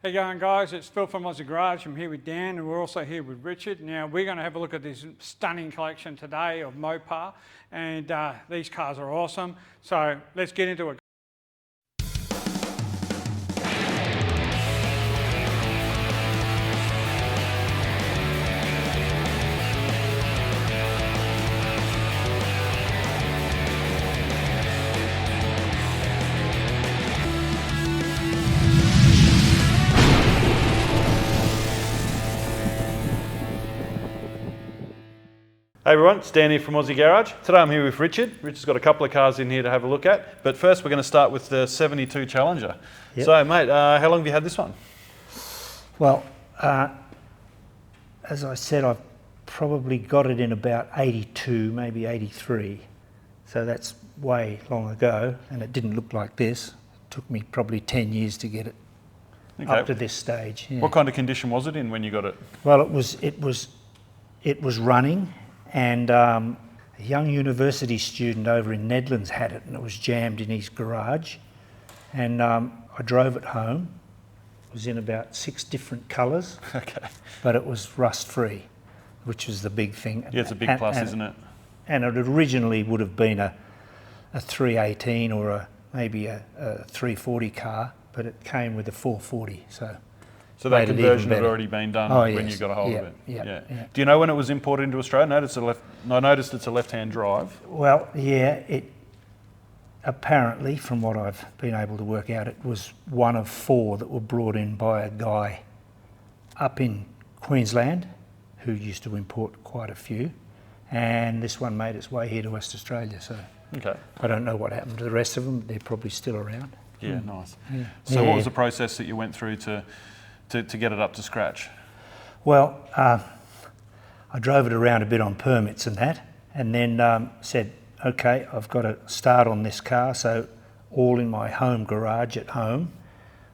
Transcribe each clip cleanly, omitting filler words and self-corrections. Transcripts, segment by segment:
How you going, guys? It's Phil from Aussie Garage. I'm here with Dan and we're also here with Richard. Now we're going to have a look at this stunning collection today of Mopar, and these cars are awesome. So let's get into it. Hey everyone, it's Dan here from Aussie Garage. Today I'm here with Richard. Richard's got a couple of cars in here to have a look at, but first we're going to start with the 72 Challenger. Yep. So mate, how long have you had this one? Well, as I said, I've probably got it in about 82, maybe 83. So that's way long ago, and it didn't look like this. It took me probably 10 years to get it up to this stage. Yeah. What kind of condition was it in when you got it? Well, it was running. And a young university student over in Nedlands had it, and it was jammed in his garage. And I drove it home. It was in about 6 different colours. Okay. But it was rust-free, which was the big thing. Yeah, it's a big plus, isn't it? And it originally would have been a 318 or maybe a 340 car, but it came with a 440. So that conversion had already been done when you got a hold of it? Yeah. Do you know when it was imported into Australia? I noticed it's a left-hand drive. Well, yeah, apparently, from what I've been able to work out, it was one of 4 that were brought in by a guy up in Queensland who used to import quite a few, and this one made its way here to West Australia. So okay. I don't know what happened to the rest of them. They're probably still around. Yeah, nice. Yeah. So what was the process that you went through to get it up to scratch? Well, I drove it around a bit on permits and that, and then said, okay, I've got to start on this car. So all in my home garage at home,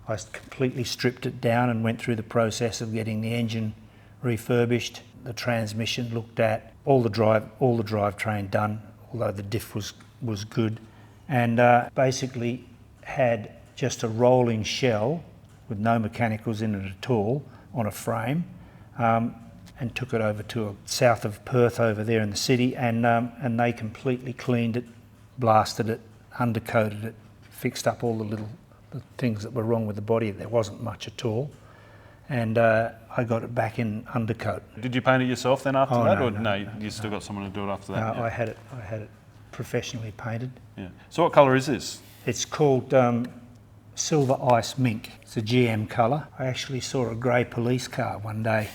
I completely stripped it down and went through the process of getting the engine refurbished, the transmission looked at, all the drivetrain done, although the diff was good, and basically had just a rolling shell with no mechanicals in it at all on a frame, and took it over to south of Perth over there in the city, and they completely cleaned it, blasted it, undercoated it, fixed up all the things that were wrong with the body. There wasn't much at all, and I got it back in undercoat. Did you paint it yourself then after that, or no, you still got someone to do it after that? No, I had it professionally painted. Yeah. So what colour is this? It's called Silver Ice Mink. It's a GM colour. I actually saw a grey police car one day.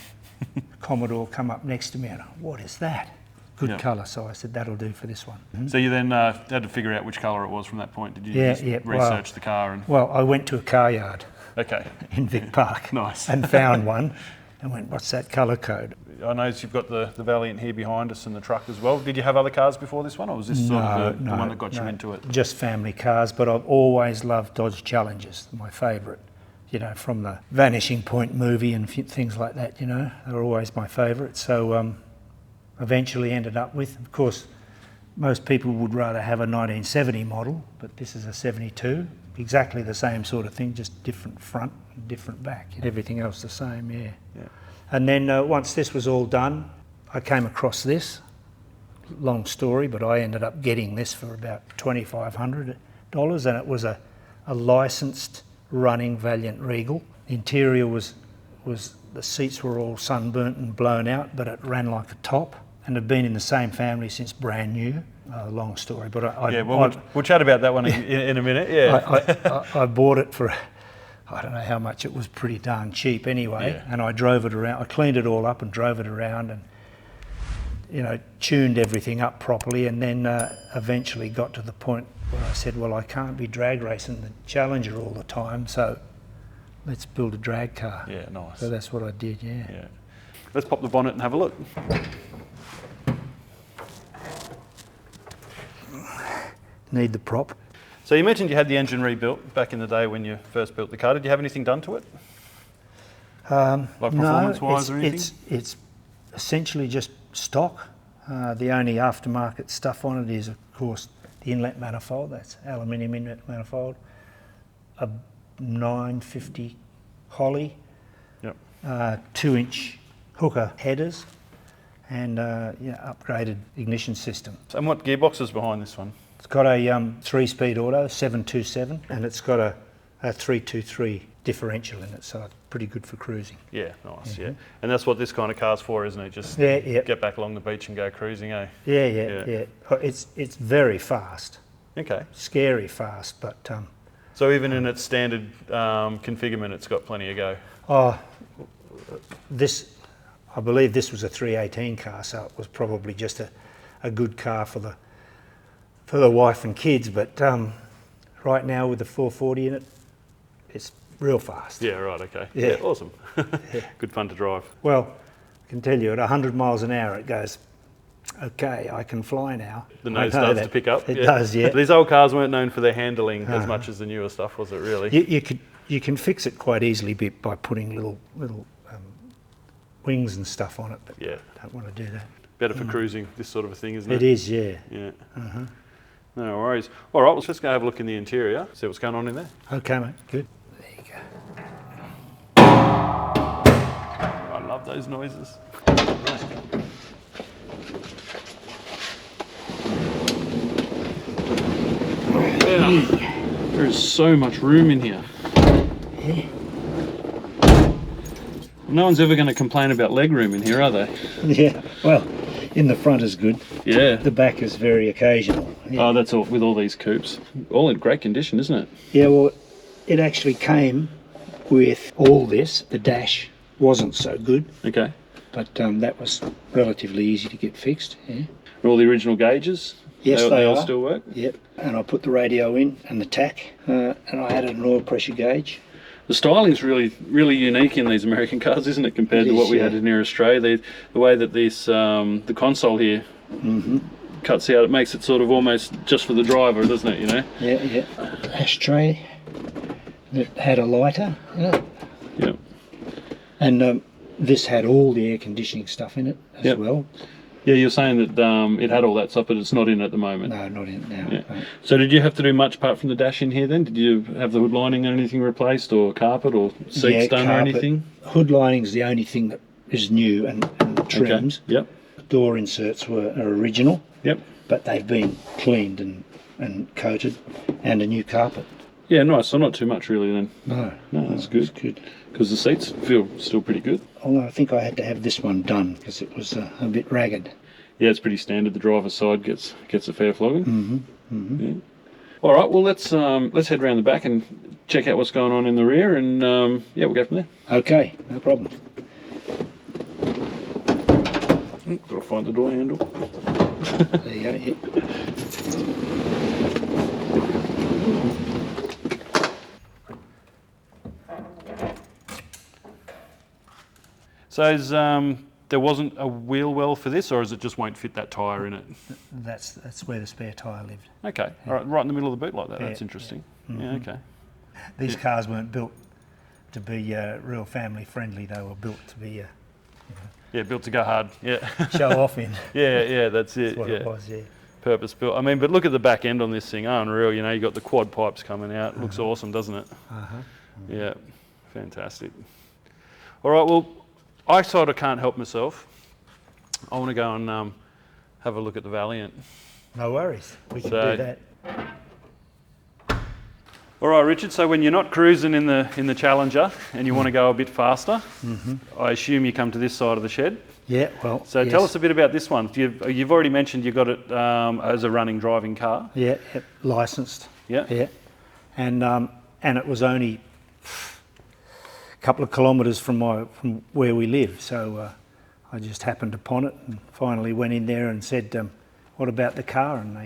Commodore come up next to me and what is that? Good colour. So I said, that'll do for this one. Mm-hmm. So you then had to figure out which colour it was from that point. Did you research the car? Well, I went to a car yard. Okay. In Vic Park. Nice. And found one and went, what's that colour code? I noticed you've got the Valiant here behind us and the truck as well. Did you have other cars before this one, or was this sort of the one that got you into it? Just family cars, but I've always loved Dodge Challengers, my favourite. You know, from the Vanishing Point movie and things like that, you know, they're always my favourite. So eventually ended up with, of course, most people would rather have a 1970 model, but this is a 72. Exactly the same sort of thing, just different front and different back. Everything else the same, yeah. And then once this was all done, I came across this. Long story, but I ended up getting this for about $2,500, and it was a licensed running Valiant Regal. The interior was the seats were all sunburnt and blown out, but it ran like a top, and had been in the same family since brand new. Long story, but we'll chat about that one in a minute. Yeah, I bought it for, I don't know how much. It was pretty darn cheap anyway, and I drove it around. I cleaned it all up and drove it around, and you know, tuned everything up properly, and then eventually got to the point where I said, well, I can't be drag racing the Challenger all the time, so let's build a drag car. Yeah, nice. So that's what I did. Yeah. Let's pop the bonnet and have a look. Need the prop. So you mentioned you had the engine rebuilt back in the day when you first built the car. Did you have anything done to it? Like performance-wise or anything? It's essentially just stock. The only aftermarket stuff on it is, of course, the inlet manifold. That's aluminium inlet manifold. A 950 Holley, Yep. 2-inch hooker headers, and upgraded ignition system. And what gearbox is behind this one? It's got a 3-speed auto, 727, and it's got a 323 differential in it, so it's pretty good for cruising. Yeah, nice, yeah. And that's what this kind of car's for, isn't it? Just Yeah. get back along the beach and go cruising, eh? Yeah. It's very fast, Okay. scary fast, but So even in its standard configurement, it's got plenty of go. I believe this was a 318 car, so it was probably just a good car for the wife and kids, but right now with the 440 in it, it's real fast. Yeah, right, okay. Yeah. Awesome. Good fun to drive. Well, I can tell you at 100 miles an hour it goes, okay, I can fly now. The I nose know starts that. to pick up. It does, yeah. These old cars weren't known for their handling as much as the newer stuff, was it really? You can fix it quite easily by putting little wings and stuff on it, but Yeah. I don't want to do that. Better for cruising, this sort of a thing, isn't it? It is, yeah. Yeah. No worries. All right, let's just go have a look in the interior, see what's going on in there. Okay, mate, good. There you go. I love those noises. Yeah. There is so much room in here. Yeah. No one's ever going to complain about leg room in here, are they? Yeah, well, in the front is good. Yeah. The back is very occasional. Yeah. Oh, that's all with all these coupes. All in great condition, isn't it? Yeah, well, it actually came with all this. The dash wasn't so good, Okay. but that was relatively easy to get fixed. Yeah. Are all the original gauges? Yes, they they all are. still work? Yep. And I put the radio in and the tack, and I added an oil pressure gauge. The styling's really unique in these American cars, isn't it, compared It to is, what we yeah. had in here in Australia? The way that this the console here cuts out, it makes it sort of almost just for the driver, doesn't it? You know? Yeah. Ashtray that had a lighter in it, Yeah. and this had all the air conditioning stuff in it as Yep. well. Yeah, you're saying that it had all that stuff, but it's not in at the moment. No, not in it now. Yeah. No. So did you have to do much apart from the dash in here then? Did you have the hood lining or anything replaced, or carpet or seats done or carpet. anything? Hood lining's the only thing that is new, and the trims. Okay. Yep. Door inserts are original, Yep. but they've been cleaned and coated, and a new carpet. Yeah, nice. So not too much really then. No, That's good. It's good. Because the seats feel still pretty good. Although I think I had to have this one done because it was a bit ragged. Yeah, it's pretty standard. The driver's side gets a fair flogging. Yeah. All right. Well, let's head round the back and check out what's going on in the rear, and yeah, we'll go from there. Okay, no problem. Got to find the door handle. There you go. Yeah. So there wasn't a wheel well for this, or is it just won't fit that tyre in it? That's where the spare tyre lived. Okay. All right. Right in the middle of the boot like that. Yeah, That's interesting. yeah. Yeah. Okay. These cars weren't built to be real family friendly. They were built to be Yeah, built to go hard. Yeah. show off in. Yeah. That's it. That's what yeah. it was. Yeah. Purpose built. I mean, but look at the back end on this thing. Unreal. You know, you got the quad pipes coming out. Looks awesome, doesn't it? Yeah. Fantastic. All right. Well, I sort of can't help myself. I want to go and have a look at the Valiant. No worries. We can So- do that. All right, Richard. So when you're not cruising in the Challenger and you want to go a bit faster, I assume you come to this side of the shed. Yeah. Well. So yes. tell us a bit about this one. You've already mentioned you got it as a running driving car. Yeah. Licensed. Yeah. Yeah. And it was only a couple of kilometres from where we live, so I just happened upon it and finally went in there and said, "What about the car?" And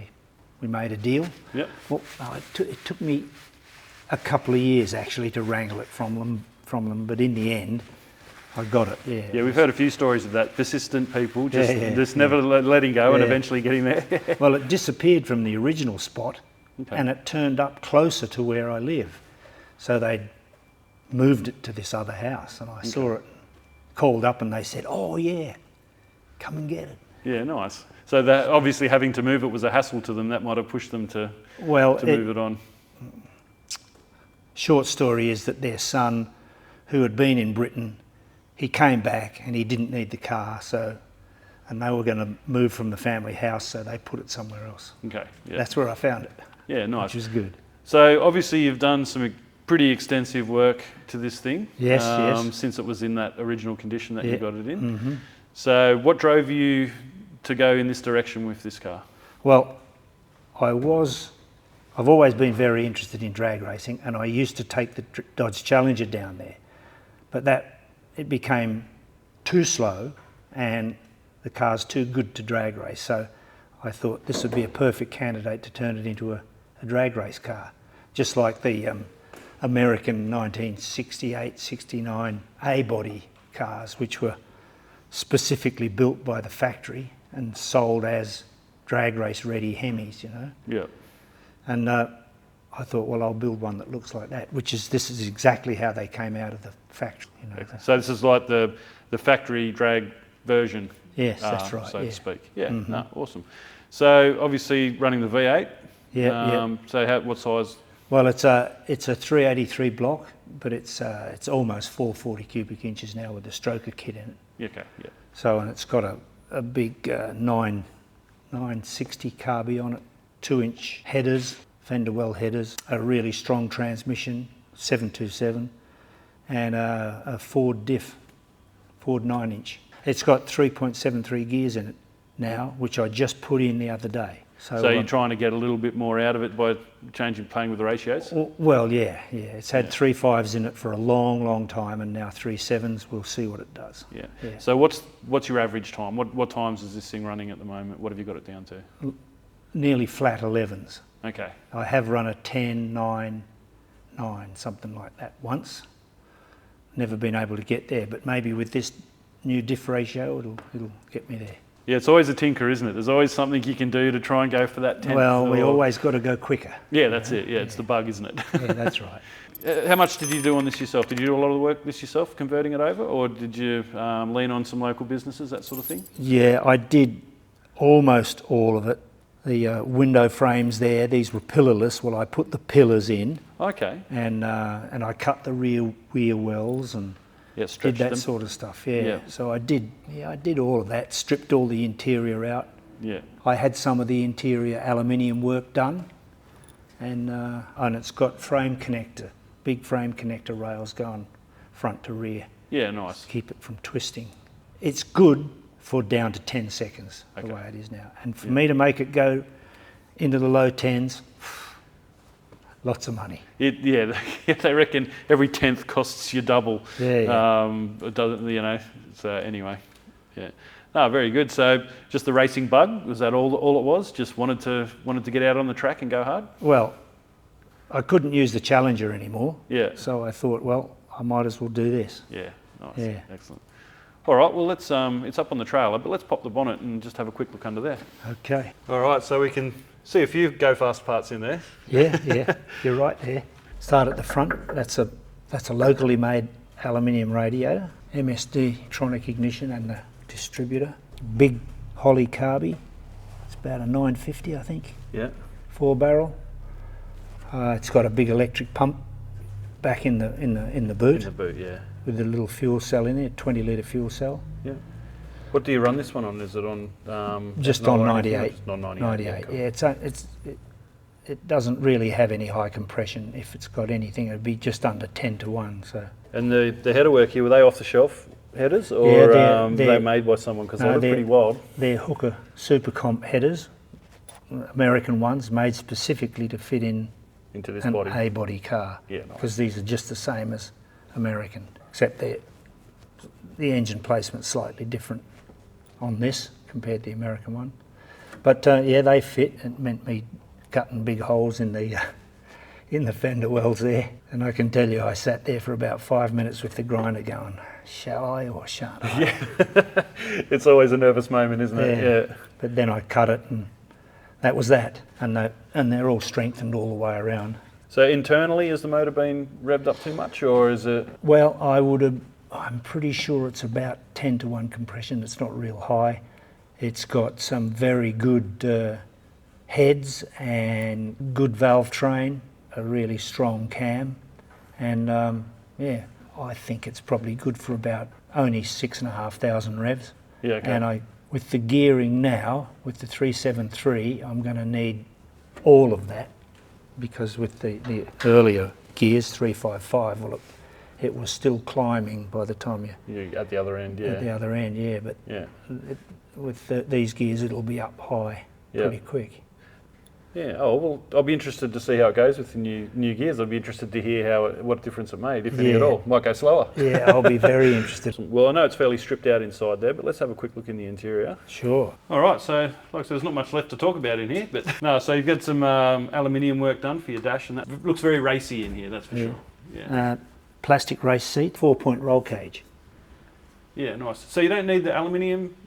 we made a deal. Yep. Well, it took me a couple of years actually to wrangle it from them, but in the end, I got it. Yeah. Yeah, we've heard a few stories of that. Persistent people, just Yeah. never letting go and Yeah. eventually getting there. Well, it disappeared from the original spot, Okay. and it turned up closer to where I live. So they'd moved it to this other house, and I saw it, called up, and they said, "Oh yeah, come and get it." Yeah, nice. So that obviously having to move it was a hassle to them. That might have pushed them to Well, move it on. short story is that their son who had been in Britain. He came back and he didn't need the car, and they were going to move from the family house, so they put it somewhere else. Okay. Yeah. That's where I found it. Yeah, nice. Which was good. So obviously you've done some pretty extensive work to this thing. Yes, yes. Since it was in that original condition that you got it in. Mm-hmm. So what drove you to go in this direction with this car? Well, I've always been very interested in drag racing, and I used to take the Dodge Challenger down there, but it became too slow and the car's too good to drag race. So I thought this would be a perfect candidate to turn it into a drag race car, just like the American 1968-69 A-body cars, which were specifically built by the factory and sold as drag race ready Hemis, you know. Yeah. And I thought, well, I'll build one that looks like that, this is exactly how they came out of the factory, you know. So this is like the factory drag version. Yes, that's right. So to speak. Yeah. No, awesome. So obviously running the V8. Yeah. So what size? Well, it's a 383 block, but it's almost 440 cubic inches now with the stroker kit in it. Okay. Yeah. So, and it's got a big 960 carby on it, 2-inch headers, fender well headers, a really strong transmission, 727, and a Ford diff, Ford 9-inch. It's got 3.73 gears in it now, which I just put in the other day. So you're trying to get a little bit more out of it by playing with the ratios? Well, yeah. It's had 3.5s in it for a long, long time, and now 3.7s. We'll see what it does. Yeah. So what's your average time? What times is this thing running at the moment? What have you got it down to? Nearly flat 11s. Okay. I have run a 10, 9, 9, something like that once. Never been able to get there, but maybe with this new diff ratio, it'll get me there. Yeah, it's always a tinker, isn't it? There's always something you can do to try and go for that 10th. Well, we always got to go quicker. Yeah, that's it. Yeah, it's the bug, isn't it? Yeah, that's right. How much did you do on this yourself? Did you do a lot of the work this yourself, converting it over, or did you lean on some local businesses, that sort of thing? Yeah, I did almost all of it. The window frames there, these were pillarless. Well, I put the pillars in. Okay. And I cut the rear wells and did that sort of stuff. Yeah. So I did all of that. Stripped all the interior out. Yeah. I had some of the interior aluminium work done, and it's got big frame connector rails going front to rear. Yeah, nice. Keep it from twisting. It's good for down to 10 seconds, the way it is now. And for me to make it go into the low 10s, lots of money. They reckon every 10th costs you double. Yeah. It doesn't, you know. So anyway, yeah. No, very good. So just the racing bug, was that all it was? Just wanted to get out on the track and go hard? Well, I couldn't use the Challenger anymore. Yeah. So I thought, well, I might as well do this. Yeah. Nice. Yeah. Excellent. All right, well, it's up on the trailer, but let's pop the bonnet and just have a quick look under there. Okay. All right, so we can see a few go-fast parts in there. Yeah, you're right there. Start at the front. That's a locally made aluminium radiator, MSD tronic ignition and the distributor. Big Holley carby. It's about a 950, I think. Yeah. 4-barrel. It's got a big electric pump back in the boot. In the boot, yeah. With a little fuel cell in there, 20-litre fuel cell. Yeah. What do you run this one on? Is it on? Just on 98. Just on 98. 98. Cool. Yeah, it doesn't really have any high compression. If it's got anything, it'd be just under 10 to 1. So. And the header work here, were they off the shelf headers, or they're made by someone? Because they look pretty wild. They're Hooker Super Comp headers, American ones, made specifically to fit into this body. A-body car. Yeah, nice. Because these are just the same as American, except the engine placement's slightly different on this compared to the American one. But they fit. It meant me cutting big holes in the fender wells there. And I can tell you, I sat there for about 5 minutes with the grinder going, shall I or shan't I? Yeah. It's always a nervous moment, isn't it? Yeah. But then I cut it, and that was that. And they're all strengthened all the way around. So internally, has the motor been revved up too much, or is it? Well, I'm pretty sure it's about 10 to 1 compression. It's not real high. It's got some very good heads and good valve train, a really strong cam, and I think it's probably good for about only 6,500 revs. Yeah, okay. And with the gearing now, with the 373, I'm going to need all of that, because with the earlier gears, 355, well, it was still climbing by the time Yeah, at the other end, yeah. at the other end, yeah. But Yeah. with these gears, it'll be up high pretty quick. Yeah. Oh well, I'll be interested to see how it goes with the new gears. I'll be interested to hear what difference it made, if any at all. Might go slower. Yeah, I'll be very interested. Well, I know it's fairly stripped out inside there, but let's have a quick look in the interior. Sure. All right. So, like I said, there's not much left to talk about in here, but no. So you've got some aluminium work done for your dash, and that looks very racy in here. That's for sure. Yeah. Plastic race seat, 4-point roll cage. Yeah. Nice. So you don't need the aluminium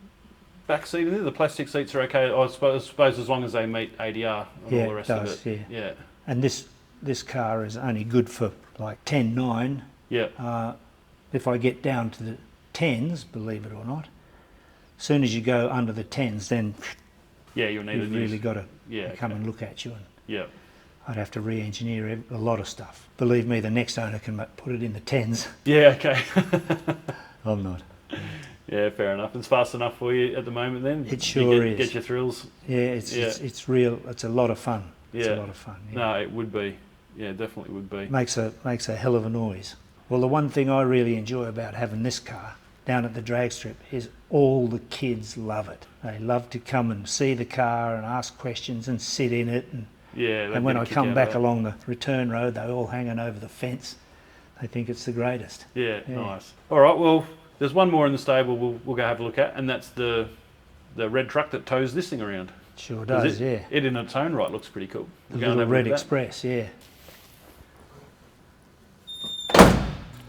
back seat in there. The plastic seats are okay, I suppose as long as they meet ADR and all the rest of it. Yeah. And this car is only good for like 10.9. Yeah. If I get down to the 10s, believe it or not, as soon as you go under the 10s, then yeah, you'll need you've really got to come and look at you. And yeah. I'd have to re-engineer a lot of stuff. Believe me, the next owner can put it in the 10s. Yeah. Okay. I'm not. Yeah, fair enough. It's fast enough for you at the moment then? It sure is. is. Get your thrills? Yeah, it's real. It's a lot of fun. It's a lot of fun. Yeah. No, it would be. Yeah, definitely would be. Makes a hell of a noise. Well, the one thing I really enjoy about having this car down at the drag strip is all the kids love it. They love to come and see the car and ask questions and sit in it. And when I come back along the return road, they're all hanging over the fence. They think it's the greatest. Yeah, nice. All right, well, there's one more in the stable we'll go have a look at, and that's the red truck that tows this thing around. Sure does, yeah. It in its own right looks pretty cool. The little Red Express, yeah.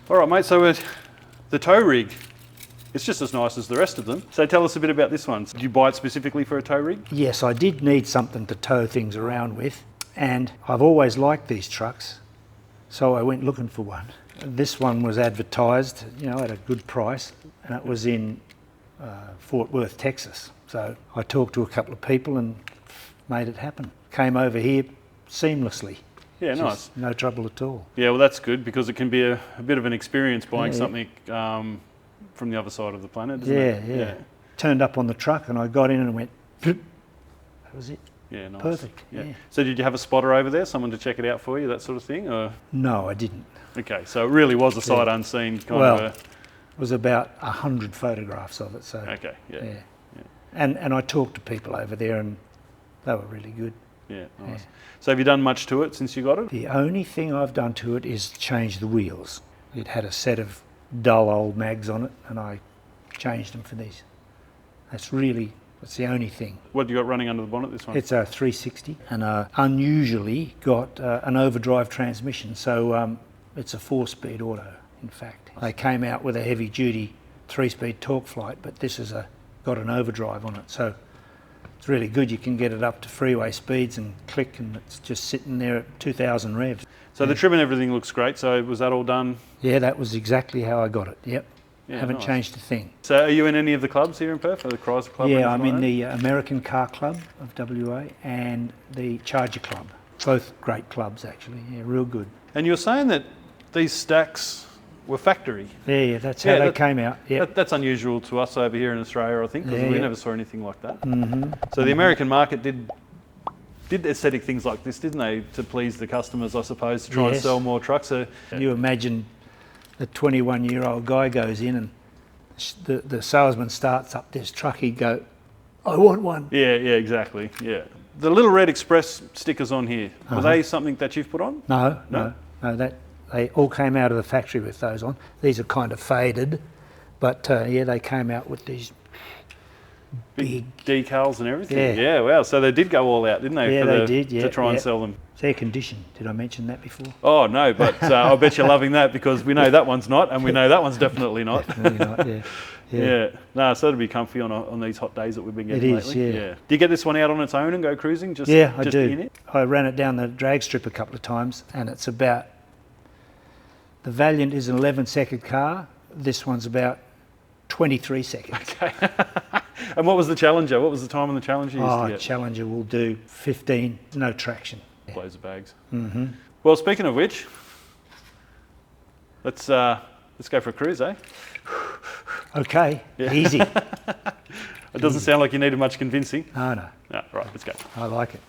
All right, mate, so the tow rig, it's just as nice as the rest of them. So tell us a bit about this one. Did you buy it specifically for a tow rig? Yes, I did need something to tow things around with, and I've always liked these trucks, so I went looking for one. This one was advertised, at a good price, and it was in Fort Worth, Texas. So I talked to a couple of people and made it happen. Came over here seamlessly. Yeah, nice. No trouble at all. Yeah, well, that's good, because it can be a bit of an experience buying something from the other side of the planet, isn't it? Yeah. Turned up on the truck and I got in and went, that was it. Yeah, nice. Perfect. Yeah. So did you have a spotter over there, someone to check it out for you, that sort of thing? Or? No, I didn't. Okay, so it really was a sight unseen kind of a... It was about 100 photographs of it. So okay, yeah. And I talked to people over there and they were really good. Yeah, nice. So have you done much to it since you got it? The only thing I've done to it is change the wheels. It had a set of dull old mags on it and I changed them for these. That's the only thing. What have you got running under the bonnet this one? It's a 360 and unusually got an overdrive transmission. So it's a 4-speed auto, in fact. They came out with a heavy duty 3-speed torque flight, but this is got an overdrive on it. So it's really good. You can get it up to freeway speeds and click, and it's just sitting there at 2,000 revs. So the trim and everything looks great. So was that all done? Yeah, that was exactly how I got it. Yep. Yeah, Haven't nice. changed a thing. So are you in any of the clubs here in Perth, or the Chrysler Club? Yeah, I'm in the American Car Club of WA and the Charger Club. Both great clubs, actually. Yeah, real good. And you're saying that these stacks were factory? Yeah, that's how they came out. Yeah, that's unusual to us over here in Australia, I think, because we never saw anything like that. Mm-hmm. So the American market did aesthetic things like this, didn't they, to please the customers, I suppose, to try and sell more trucks. So, you imagine the 21-year-old guy goes in and the salesman starts up this truck, he'd go, I want one. Yeah, exactly, yeah. The little Red Express stickers on here, were they something that you've put on? No, they all came out of the factory with those on. These are kind of faded, but they came out with these big decals and everything. Yeah, wow. So they did go all out, didn't they? Yeah, they did. Yeah, to try and sell them. It's air conditioned. Did I mention that before? Oh no, but I bet you're loving that, because we know that one's not, and we know that one's definitely not. Definitely not. Yeah. Yeah. No, so it'll be comfy on these hot days that we've been getting lately. It is. Yeah. Do you get this one out on its own and go cruising? I do. In it? I ran it down the drag strip a couple of times, and it's about. The Valiant is an 11-second car. This one's about 23 seconds. Okay. And what was the Challenger? What was the time on the Challenger you used to get? Challenger will do 15, no traction. Blows the bags. Mm-hmm. Well, speaking of which, let's Let's go for a cruise, eh? Okay, easy. It doesn't sound like you needed much convincing. Oh no, No, right, let's go. I like it.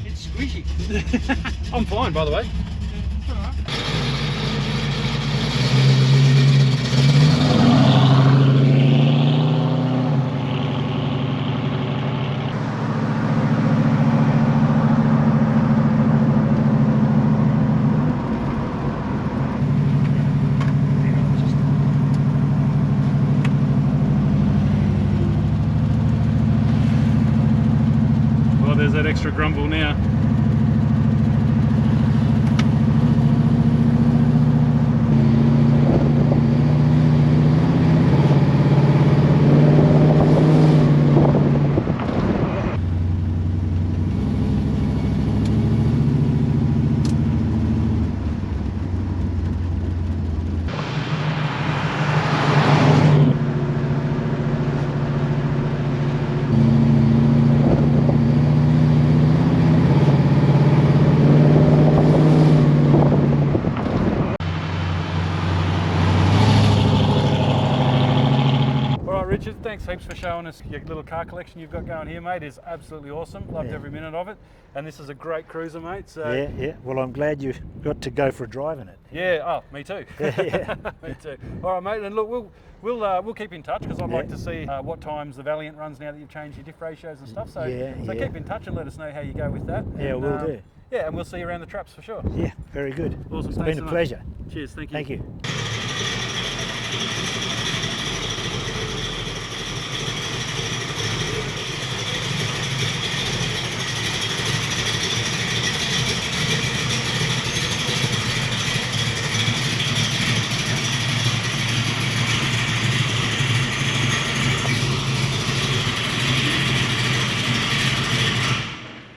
It's squishy. I'm fine, by the way. Well, there's that extra grumble now. Richard, thanks heaps for showing us your little car collection you've got going here, mate. It's absolutely awesome. Loved every minute of it. And this is a great cruiser, mate. So Yeah. Well, I'm glad you got to go for a drive in it. yeah, oh, me too. Yeah. Me too. All right, mate. And look, we'll keep in touch because I'd like to see what times the Valiant runs now that you've changed your diff ratios and stuff. So keep in touch and let us know how you go with that. Yeah, and, we'll do. Yeah, and we'll see you around the traps for sure. Yeah, very good. Awesome. It's Thanks been so a much. pleasure. Cheers. Thank you. Thank you.